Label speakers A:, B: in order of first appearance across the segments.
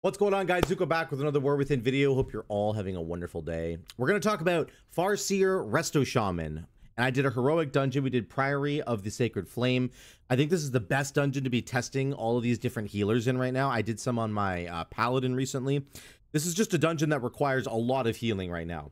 A: What's going on, guys? Zuko back with another War Within video. Hope you're all having a wonderful day. We're going to talk about Farseer, Resto Shaman. And I did a heroic dungeon. We did Priory of the Sacred Flame. I think this is the best dungeon to be testing all of these different healers in right now. I did some on my Paladin recently. This is just a dungeon that requires a lot of healing right now.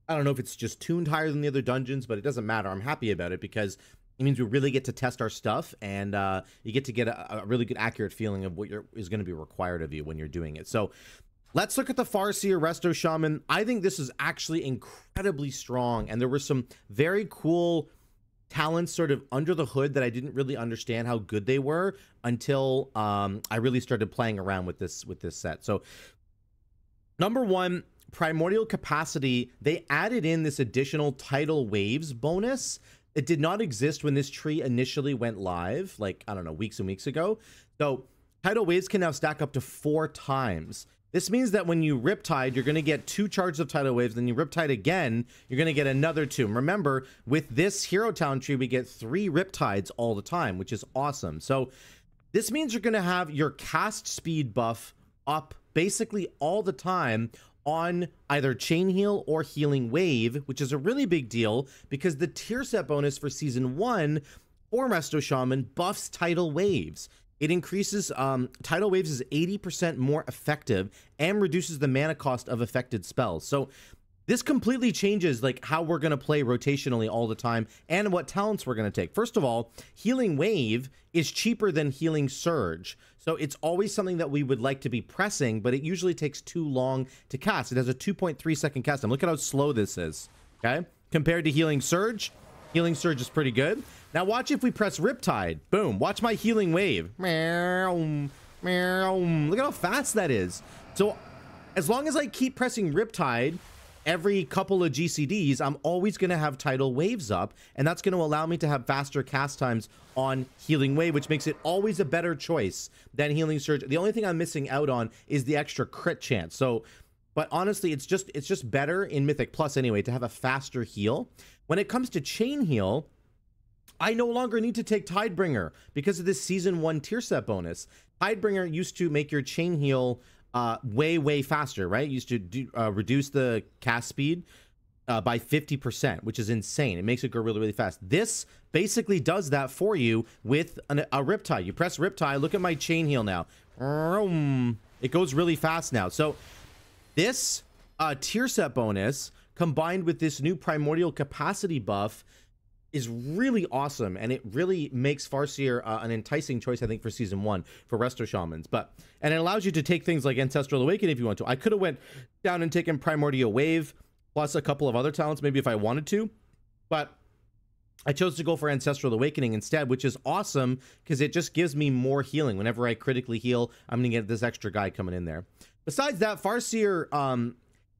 A: I don't know if it's just tuned higher than the other dungeons, but it doesn't matter. I'm happy about it because it means we really get to test our stuff, and you get to get a really good accurate feeling of what is going to be required of you when you're doing it. So let's look at the Farseer Resto Shaman. I think this is actually incredibly strong, and there were some very cool talents sort of under the hood that I didn't really understand how good they were until I really started playing around with this set. So number one, primordial capacity. They added in this additional tidal waves bonus. It did not exist when this tree initially went live, like, I don't know, weeks and weeks ago. So tidal waves can now stack up to 4 times. This means that when you Riptide, you're going to get 2 charges of tidal waves. Then you Riptide again, you're going to get another 2. Remember, with this hero talent tree, we get 3 Riptides all the time, which is awesome. So this means you're going to have your cast speed buff up basically all the time on either Chain Heal or Healing Wave, which is a really big deal because the tier set bonus for Season 1 for Resto Shaman buffs Tidal Waves. It increases, Tidal Waves is 80% more effective and reduces the mana cost of affected spells. So this completely changes like how we're going to play rotationally all the time and what talents we're going to take. First of all, Healing Wave is cheaper than Healing Surge. So it's always something that we would like to be pressing, but it usually takes too long to cast. It has a 2.3 second cast time. Look at how slow this is, okay? Compared to Healing Surge. Healing Surge is pretty good. Now watch if we press Riptide. Boom. Watch my Healing Wave. Meow, meow. Look at how fast that is. So as long as I keep pressing Riptide every couple of GCDs, I'm always going to have tidal waves up, and that's going to allow me to have faster cast times on Healing Wave, which makes it always a better choice than Healing Surge. The only thing I'm missing out on is the extra crit chance. So, but honestly, it's just better in Mythic Plus anyway to have a faster heal. When it comes to Chain Heal, I no longer need to take Tidebringer because of this Season 1 tier set bonus. Tidebringer used to make your Chain Heal way faster, right? Used to reduce the cast speed by 50%, which is insane. It makes it go really fast. This basically does that for you with a Riptide. You press Riptide. Look at my Chain Heal now. It goes really fast now. So this tier set bonus combined with this new primordial capacity buff is really awesome, and it really makes Farseer an enticing choice, I think, for Season 1 for Resto Shamans. And it allows you to take things like Ancestral Awakening if you want to. I could have went down and taken Primordial Wave plus a couple of other talents maybe if I wanted to, but I chose to go for Ancestral Awakening instead, which is awesome because it just gives me more healing. Whenever I critically heal, I'm going to get this extra guy coming in there. Besides that, Farseer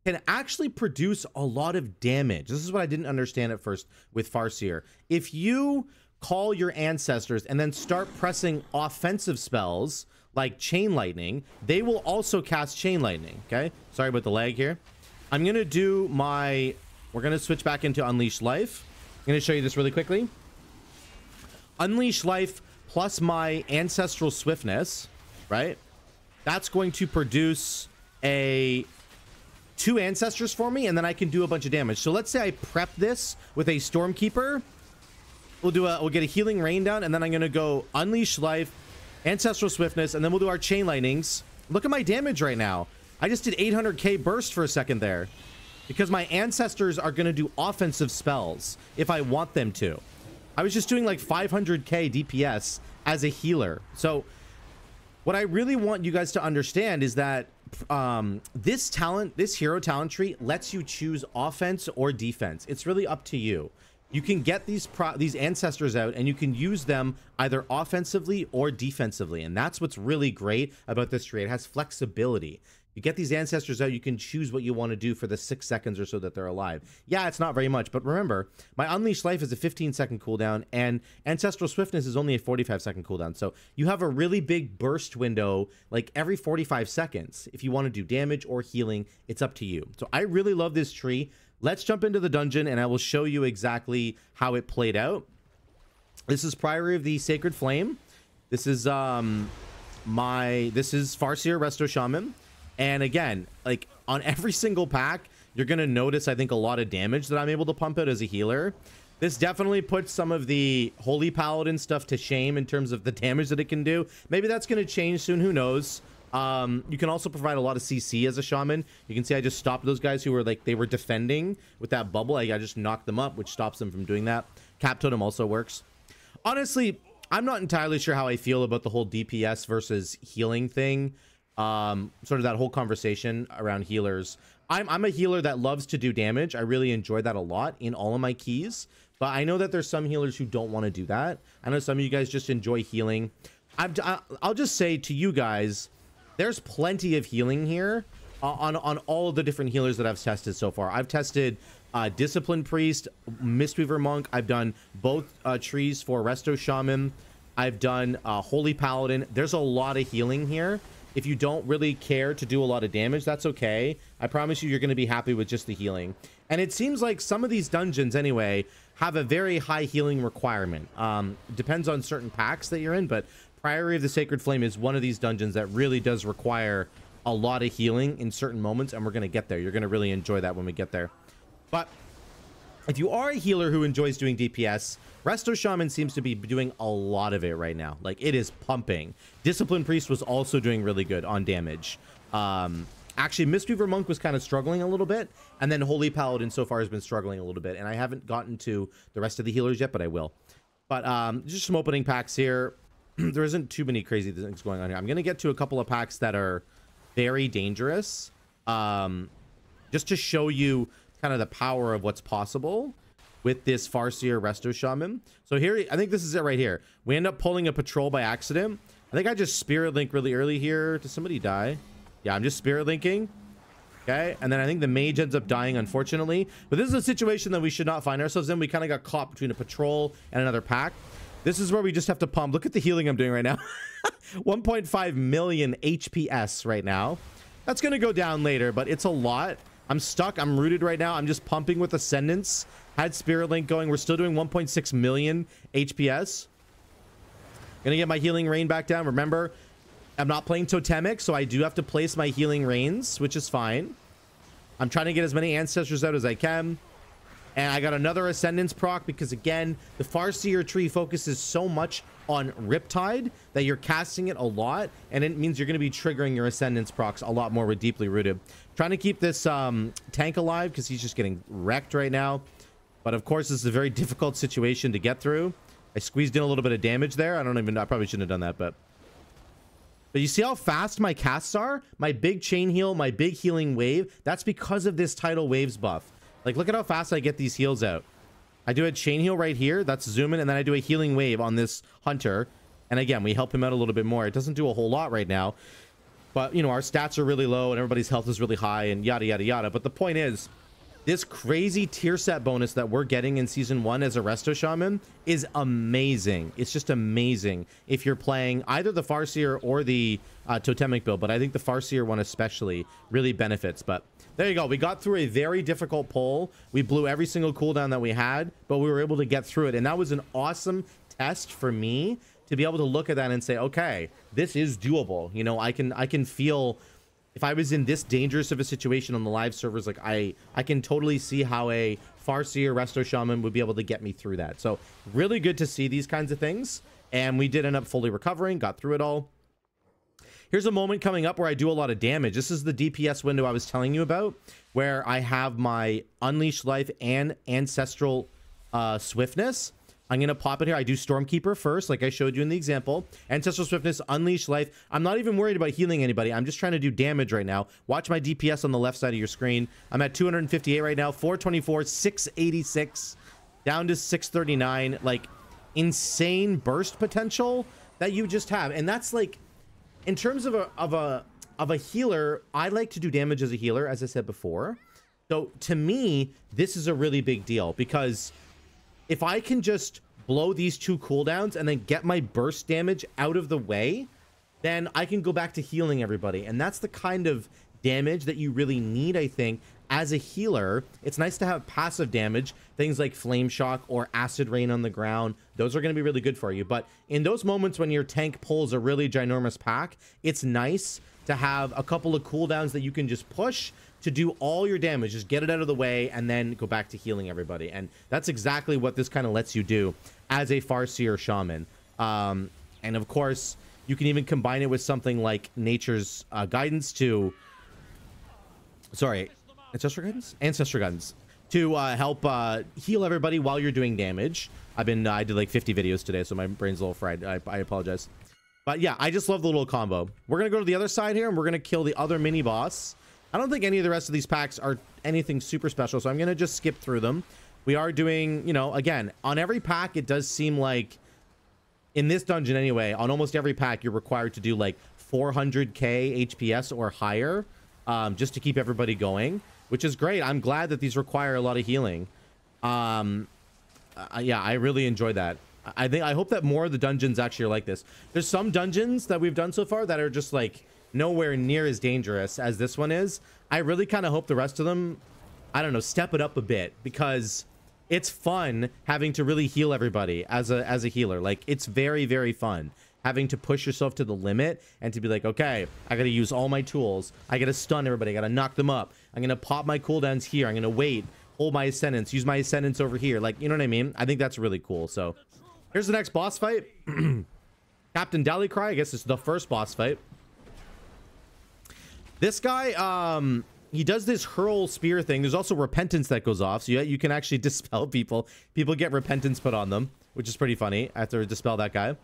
A: can actually produce a lot of damage. This is what I didn't understand at first with Farseer. If you call your ancestors and then start pressing offensive spells like Chain Lightning, they will also cast Chain Lightning, okay? Sorry about the lag here. I'm going to do my... We're going to switch back into Unleash Life. I'm going to show you this really quickly. Unleash Life plus my Ancestral Swiftness, right? That's going to produce a... 2 ancestors for me, and then I can do a bunch of damage. So let's say I prep this with a Stormkeeper. We'll get a Healing Rain down, and then I'm gonna go Unleash Life, Ancestral Swiftness, and then we'll do our Chain Lightnings. Look at my damage right now. I just did 800k burst for a second there because my ancestors are gonna do offensive spells if I want them to. I was just doing like 500k DPS as a healer. So what I really want you guys to understand is that this hero talent tree lets you choose offense or defense. It's really up to you. You can get these ancestors out and you can use them either offensively or defensively, and that's what's really great about this tree. It has flexibility. You get these ancestors out, you can choose what you want to do for the 6 seconds or so that they're alive. Yeah, it's not very much, but remember, my Unleashed Life is a 15-second cooldown, and Ancestral Swiftness is only a 45-second cooldown. So you have a really big burst window, like every 45 seconds. If you want to do damage or healing, it's up to you. So I really love this tree. Let's jump into the dungeon, and I will show you exactly how it played out. This is Priory of the Sacred Flame. This is this is Farseer Resto Shaman. And again, like on every single pack, you're going to notice, I think, a lot of damage that I'm able to pump out as a healer. This definitely puts some of the Holy Paladin stuff to shame in terms of the damage that it can do. Maybe that's going to change soon. Who knows? You can also provide a lot of CC as a shaman. You can see I just stopped those guys who were like, they were defending with that bubble. I just knocked them up, which stops them from doing that. Cap Totem also works. Honestly, I'm not entirely sure how I feel about the whole DPS versus healing thing. Sort of that whole conversation around healers. I'm a healer that loves to do damage. I really enjoy that a lot in all of my keys. But I know that there's some healers who don't want to do that. I know some of you guys just enjoy healing. I'll just say to you guys, there's plenty of healing here on all of the different healers that I've tested so far. I've tested Discipline Priest, Mistweaver Monk. I've done both trees for Resto Shaman. I've done Holy Paladin. There's a lot of healing here. If you don't really care to do a lot of damage, that's okay. I promise you're going to be happy with just the healing. And it seems like some of these dungeons anyway have a very high healing requirement. Depends on certain packs that you're in, but Priory of the Sacred Flame is one of these dungeons that really does require a lot of healing in certain moments, and we're going to get there. You're going to really enjoy that when we get there. But if you are a healer who enjoys doing DPS, Resto Shaman seems to be doing a lot of it right now. Like, it is pumping. Discipline Priest was also doing really good on damage. Actually, Mistweaver Monk was kind of struggling a little bit, and then Holy Paladin so far has been struggling a little bit, and I haven't gotten to the rest of the healers yet, but I will. But just some opening packs here. There isn't too many crazy things going on here. I'm going to get to a couple of packs that are very dangerous, just to show you kind of the power of what's possible with this Farseer Resto Shaman. So here, I think this is it right here. We end up pulling a patrol by accident. I think I just Spirit Link really early here. Does somebody die? Yeah, I'm just Spirit Linking. Okay, and then I think the mage ends up dying, unfortunately. But this is a situation that we should not find ourselves in. We kind of got caught between a patrol and another pack. This is where we just have to pump. Look at the healing I'm doing right now. 1.5 million HPS right now. That's going to go down later, but it's a lot. I'm stuck. I'm rooted right now. I'm just pumping with Ascendance. Had Spirit Link going. We're still doing 1.6 million HPS. Gonna get my healing rain back down. Remember, I'm not playing Totemic, so I do have to place my healing rains, which is fine. I'm trying to get as many Ancestors out as I can. And I got another Ascendance proc because, again, the Farseer tree focuses so much on Riptide that you're casting it a lot, and it means you're going to be triggering your Ascendance procs a lot more with Deeply Rooted. Trying to keep this tank alive because he's just getting wrecked right now. But, of course, this is a very difficult situation to get through. I squeezed in a little bit of damage there. I don't even know. I probably shouldn't have done that, but you see how fast my casts are? My big chain heal, my big healing wave, that's because of this Tidal Waves buff. Like, look at how fast I get these heals out. I do a chain heal right here. That's zooming. And then I do a healing wave on this hunter. And again, we help him out a little bit more. It doesn't do a whole lot right now. But, you know, our stats are really low and everybody's health is really high and yada, yada, yada. But the point is, this crazy tier set bonus that we're getting in Season 1 as a Resto Shaman is amazing. It's just amazing if you're playing either the Farseer or the Totemic build. But I think the Farseer one especially really benefits. But there you go. We got through a very difficult pull. We blew every single cooldown that we had, but we were able to get through it. And that was an awesome test for me to be able to look at that and say, okay, this is doable. You know, I can feel... If I was in this dangerous of a situation on the live servers, like I can totally see how a Farseer Resto Shaman would be able to get me through that. So really good to see these kinds of things. And we did end up fully recovering, got through it all. Here's a moment coming up where I do a lot of damage. This is the DPS window I was telling you about, where I have my Unleash Life and Ancestral Swiftness. I'm going to pop it here. I do Stormkeeper first, like I showed you in the example. Ancestral Swiftness, Unleash Life. I'm not even worried about healing anybody. I'm just trying to do damage right now. Watch my DPS on the left side of your screen. I'm at 258 right now, 424, 686, down to 639. Like, insane burst potential that you just have. And that's like, in terms of a healer, I like to do damage as a healer, as I said before. So to me, this is a really big deal because if I can just blow these two cooldowns and then get my burst damage out of the way, then I can go back to healing everybody. And that's the kind of damage that you really need, I think, as a healer, it's nice to have passive damage, things like flame shock or acid rain on the ground. Those are going to be really good for you. But in those moments when your tank pulls a really ginormous pack, it's nice to have a couple of cooldowns that you can just push to do all your damage. Just get it out of the way and then go back to healing everybody. And that's exactly what this kind of lets you do as a Farseer Shaman. And of course, you can even combine it with something like Nature's Guidance to... Sorry, Ancestor Guidance to help heal everybody while you're doing damage. I did like 50 videos today, so my brain's a little fried. I apologize. But yeah, I just love the little combo. We're going to go to the other side here, and we're going to kill the other mini boss. I don't think any of the rest of these packs are anything super special, so I'm going to just skip through them. We are doing, you know, again, on every pack, it does seem like, in this dungeon anyway, on almost every pack, you're required to do like 400k HPS or higher, just to keep everybody going, which is great. I'm glad that these require a lot of healing. Yeah, I really enjoy that. I hope that more of the dungeons actually are like this. There's some dungeons that we've done so far that are just like nowhere near as dangerous as this one is. I really kind of hope the rest of them, I don't know, step it up a bit, because it's fun having to really heal everybody as a healer. Like, it's very, very fun having to push yourself to the limit and to be like, okay, I got to use all my tools. I got to stun everybody. I got to knock them up. I'm going to pop my cooldowns here. I'm going to wait, hold my ascendance, use my ascendance over here. Like, you know what I mean? I think that's really cool. So here's the next boss fight. Captain Dallycry, I guess it's the first boss fight. This guy, he does this hurl spear thing. There's also repentance that goes off, so you can actually dispel people. People get repentance put on them, which is pretty funny. I have to dispel that guy.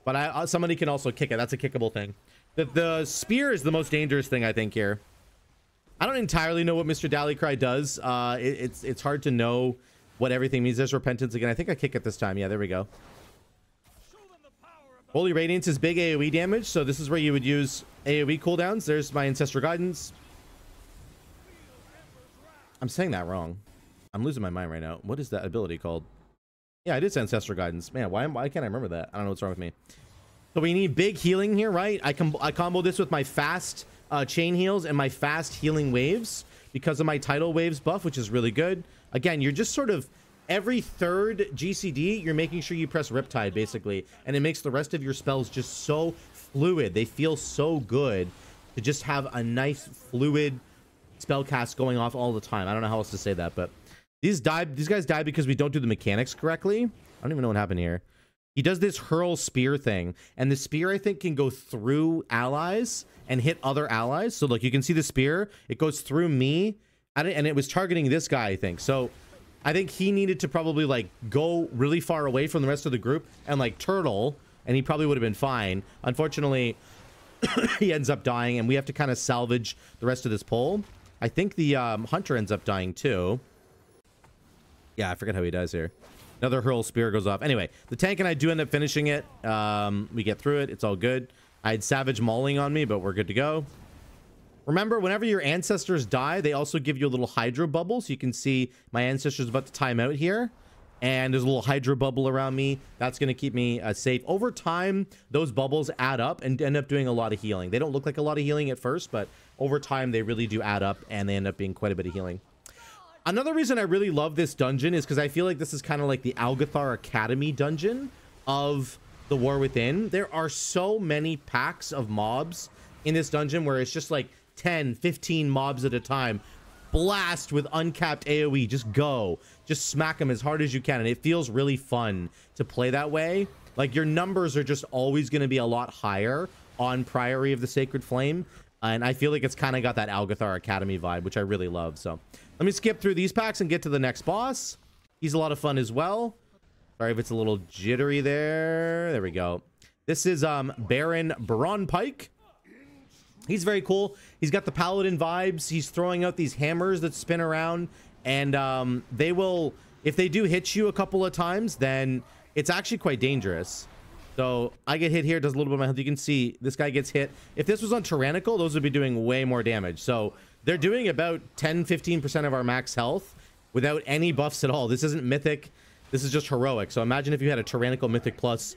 A: But somebody can also kick it. That's a kickable thing. The spear is the most dangerous thing, I think, here. I don't entirely know what Mr. Dallycry does. It's hard to know what everything means. There's repentance again. I think I kick it this time. Yeah, there we go. Holy Radiance is big AoE damage, so this is where you would use AoE cooldowns. There's my Ancestor Guidance. I'm saying that wrong. I'm losing my mind right now. What is that ability called? Yeah, it is Ancestor Guidance. Man, why can't I remember that? I don't know what's wrong with me. So we need big healing here, right? I combo this with my fast chain heals and my fast healing waves because of my tidal waves buff, which is really good. Again, you're just sort of every third GCD, you're making sure you press Riptide, basically, and it makes the rest of your spells just so fluid. They feel so good to just have a nice fluid spell cast going off all the time. I don't know how else to say that, but these guys die because we don't do the mechanics correctly. I don't even know what happened here. He does this hurl spear thing, and the spear, I think, can go through allies and hit other allies. So look, you can see the spear, it goes through me, and it was targeting this guy, I think. So I think he needed to probably like go really far away from the rest of the group and like turtle, and he probably would have been fine. Unfortunately, he ends up dying, and we have to kind of salvage the rest of this pull. I think the hunter ends up dying too. Yeah, I forget how he dies here. Another hurl spear goes off. Anyway, the tank and I do end up finishing it. We get through it. It's all good. I had Savage Mauling on me, but we're good to go. Remember, whenever your ancestors die, they also give you a little hydro bubble. So you can see my ancestor's about to time out here. And there's a little hydro bubble around me. That's going to keep me safe. Over time, those bubbles add up and end up doing a lot of healing. They don't look like a lot of healing at first, but over time, they really do add up, and they end up being quite a bit of healing. Another reason I really love this dungeon is because I feel like this is kind of like the Algathar Academy dungeon of the War Within. There are so many packs of mobs in this dungeon where it's just like 10, 15 mobs at a time. Blast with uncapped AoE. Just go. Just smack them as hard as you can. And it feels really fun to play that way. Like, your numbers are just always going to be a lot higher on Priory of the Sacred Flame. And I feel like it's kind of got that Algathar Academy vibe, which I really love. So let me skip through these packs and get to the next boss. He's a lot of fun as well. Sorry if it's a little jittery there. There we go. This is Baron Baron Pike. He's very cool. He's got the paladin vibes. He's throwing out these hammers that spin around, and they will, if they do hit you a couple of times, then it's actually quite dangerous. So I get hit here, does a little bit of my health. You can see this guy gets hit. If this was on Tyrannical, those would be doing way more damage. So they're doing about 10-15% of our max health without any buffs at all. This isn't mythic. This is just heroic. So imagine if you had a Tyrannical Mythic Plus,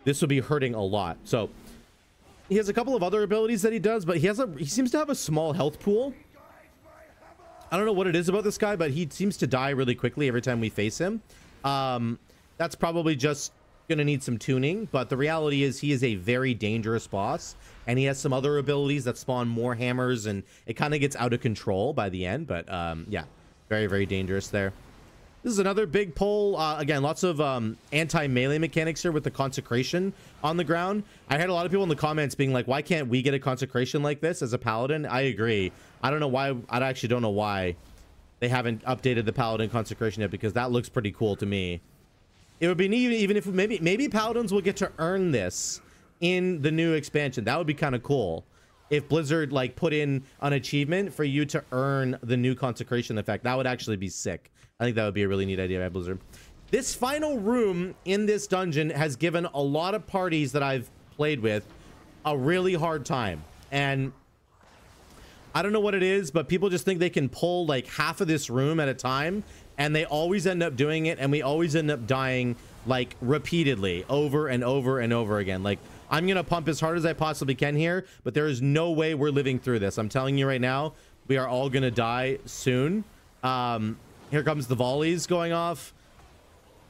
A: this would be hurting a lot. So he has a couple of other abilities that he does, but he seems to have a small health pool. I don't know what it is about this guy, but he seems to die really quickly every time we face him. That's probably just gonna need some tuning, but the reality is he is a very dangerous boss, and he has some other abilities that spawn more hammers, and it kind of gets out of control by the end. But yeah, very, very dangerous there. This is another big pull. Again, lots of anti-melee mechanics here with the consecration on the ground. I had a lot of people in the comments being like, why can't we get a consecration like this as a paladin? I agree. I don't know why. I actually don't know why they haven't updated the paladin consecration yet, because that looks pretty cool to me. It would be neat even if maybe paladins will get to earn this in the new expansion. That would be kind of cool if Blizzard like put in an achievement for you to earn the new consecration effect. That would actually be sick. I think that would be a really neat idea by Blizzard. This final room in this dungeon has given a lot of parties that I've played with a really hard time, and I don't know what it is, but people just think they can pull like half of this room at a time, and they always end up doing it, and we always end up dying like repeatedly over and over and over again. Like, I'm gonna pump as hard as I possibly can here, but there is no way we're living through this. I'm telling you right now, we are all gonna die soon. Here comes the volleys going off.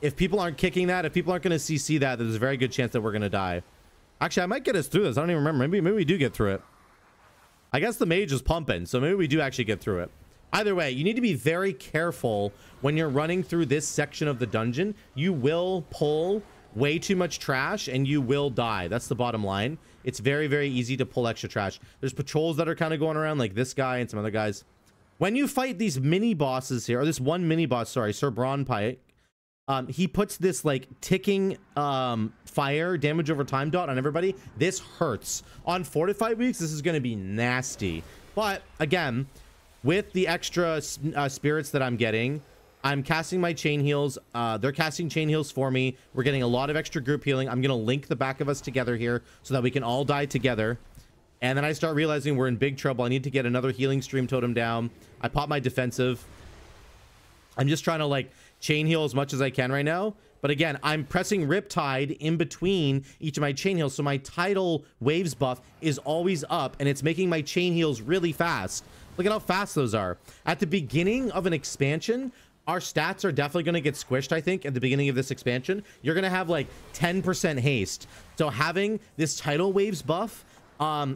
A: If people aren't kicking that, if people aren't gonna CC that, there's a very good chance that we're gonna die. Actually, I might get us through this. I don't even remember. Maybe we do get through it. I guess the mage is pumping, so maybe we do actually get through it. Either way, you need to be very careful when you're running through this section of the dungeon. You will pull way too much trash and you will die. That's the bottom line. It's very, very easy to pull extra trash. There's patrols that are kind of going around, like this guy and some other guys. When you fight these mini bosses here, or this one mini boss, sorry, Sir Braunpike, he puts this like ticking fire damage over time dot on everybody. This hurts. On fortified weeks, this is going to be nasty. But again, with the extra spirits that I'm getting, I'm casting my chain heals. They're casting chain heals for me. We're getting a lot of extra group healing. I'm going to link the back of us together here so that we can all die together. And then I start realizing we're in big trouble. I need to get another healing stream totem down. I pop my defensive. I'm just trying to like chain heal as much as I can right now. But again, I'm pressing Riptide in between each of my chain heals. So my tidal waves buff is always up, and it's making my chain heals really fast. Look at how fast those are. At the beginning of an expansion, our stats are definitely going to get squished. I think at the beginning of this expansion, you're going to have like 10% haste. So having this tidal waves buff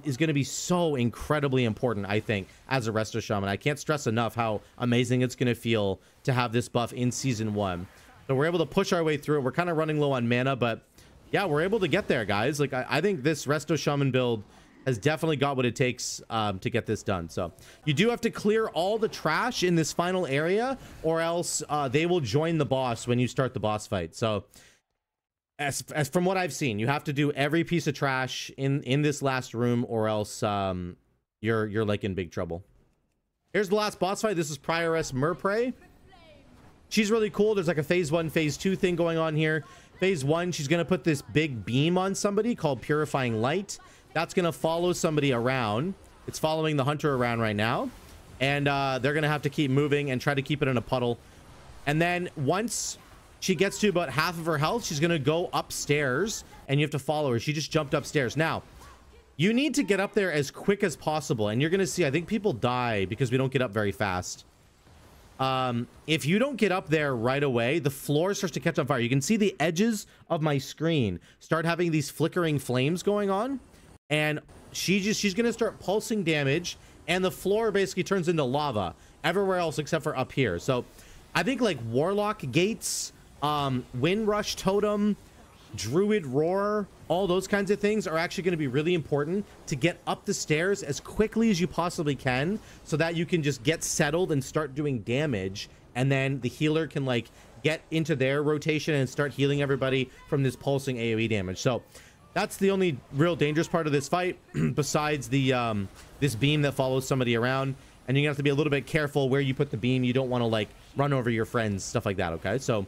A: is going to be so incredibly important, I think, as a Resto Shaman. I can't stress enough how amazing it's going to feel to have this buff in season 1. So we're able to push our way through it. We're kind of running low on mana, but yeah, we're able to get there, guys. Like, I think this Resto Shaman build has definitely got what it takes to get this done. So you do have to clear all the trash in this final area, or else they will join the boss when you start the boss fight. So as from what I've seen, you have to do every piece of trash in this last room, or else you're like in big trouble. Here's the last boss fight. This is Prioress Murpray. She's really cool. There's like a phase 1, phase 2 thing going on here. Phase 1, she's gonna put this big beam on somebody called Purifying Light. That's gonna follow somebody around. It's following the hunter around right now, and they're gonna have to keep moving and try to keep it in a puddle. And then once she gets to about half of her health, she's gonna go upstairs, and you have to follow her. She just jumped upstairs. Now, you need to get up there as quick as possible, and you're gonna see, I think people die because we don't get up very fast. If you don't get up there right away, the floor starts to catch on fire. You can see the edges of my screen start having these flickering flames going on, and she's gonna start pulsing damage, and the floor basically turns into lava everywhere else except for up here. So I think like Warlock Gates, Wind Rush Totem, Druid Roar, all those kinds of things are actually going to be really important to get up the stairs as quickly as you possibly can, so that you can just get settled and start doing damage, and then the healer can like get into their rotation and start healing everybody from this pulsing AoE damage. So that's the only real dangerous part of this fight besides the this beam that follows somebody around, and you have to be a little bit careful where you put the beam. You don't want to like run over your friends, stuff like that. Okay, so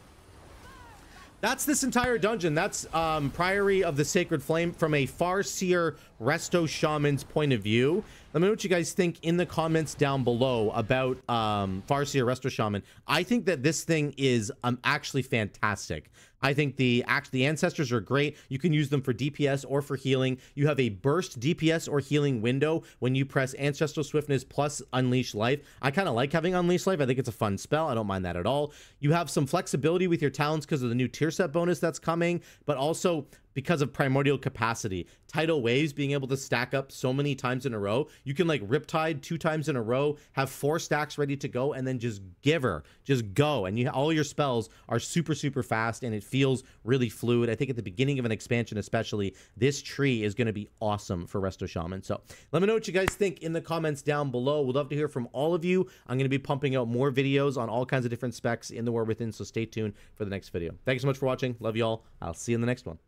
A: that's this entire dungeon. That's Priory of the Sacred Flame from a Farseer Resto Shaman's point of view. Let me know what you guys think in the comments down below about Farseer Resto Shaman. I think that this thing is actually fantastic. I think the Ancestors are great. You can use them for DPS or for healing. You have a burst DPS or healing window when you press Ancestral Swiftness plus Unleash Life. I kind of like having Unleash Life. I think it's a fun spell. I don't mind that at all. You have some flexibility with your talents because of the new tier set bonus that's coming, but also because of Primordial Capacity. Tidal Waves being able to stack up so many times in a row. You can like Riptide 2 times in a row, have 4 stacks ready to go, and then just give her, just go. And all your spells are super, super fast, and it feels really fluid. I think at the beginning of an expansion especially, this tree is going to be awesome for Resto Shaman. So let me know what you guys think in the comments down below. We'd love to hear from all of you. I'm going to be pumping out more videos on all kinds of different specs in the War Within, so stay tuned for the next video. Thanks so much for watching. Love you all. I'll see you in the next one.